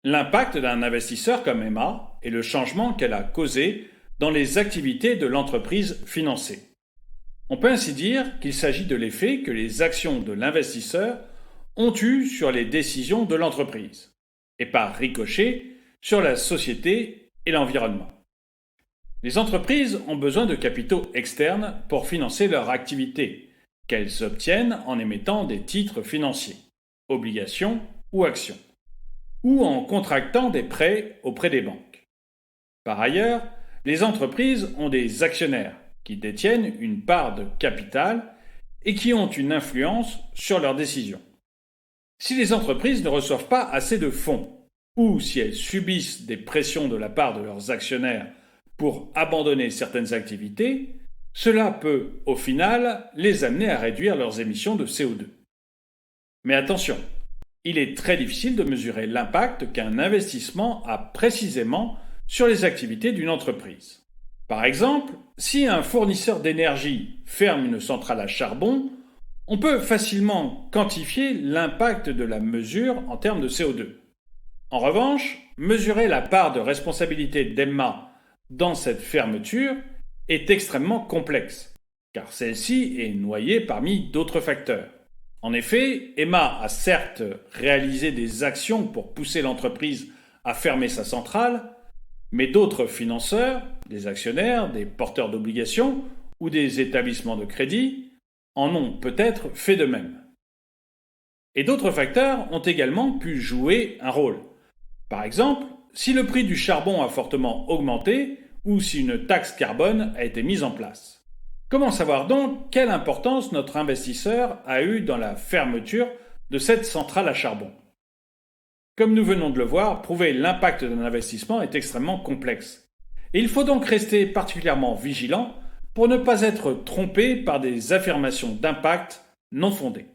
L'impact d'un investisseur comme Emma est le changement qu'elle a causé dans les activités de l'entreprise financée. On peut ainsi dire qu'il s'agit de l'effet que les actions de l'investisseur ont eu sur les décisions de l'entreprise, et par ricochet sur la société et l'environnement. Les entreprises ont besoin de capitaux externes pour financer leur activité, qu'elles obtiennent en émettant des titres financiers, obligations ou actions, ou en contractant des prêts auprès des banques. Par ailleurs, les entreprises ont des actionnaires qui détiennent une part de capital et qui ont une influence sur leurs décisions. Si les entreprises ne reçoivent pas assez de fonds, ou si elles subissent des pressions de la part de leurs actionnaires pour abandonner certaines activités, cela peut, au final, les amener à réduire leurs émissions de CO2. Mais attention, il est très difficile de mesurer l'impact qu'un investissement a précisément sur les activités d'une entreprise. Par exemple, si un fournisseur d'énergie ferme une centrale à charbon, on peut facilement quantifier l'impact de la mesure en termes de CO2. En revanche, mesurer la part de responsabilité d'Emma dans cette fermeture est extrêmement complexe, car celle-ci est noyée parmi d'autres facteurs. En effet, Emma a certes réalisé des actions pour pousser l'entreprise à fermer sa centrale, mais d'autres financeurs, des actionnaires, des porteurs d'obligations ou des établissements de crédit en ont peut-être fait de même. Et d'autres facteurs ont également pu jouer un rôle. Par exemple, si le prix du charbon a fortement augmenté ou si une taxe carbone a été mise en place. Comment savoir donc quelle importance notre investisseur a eu dans la fermeture de cette centrale à charbon? Comme nous venons de le voir, prouver l'impact d'un investissement est extrêmement complexe. Et il faut donc rester particulièrement vigilant pour ne pas être trompé par des affirmations d'impact non fondées.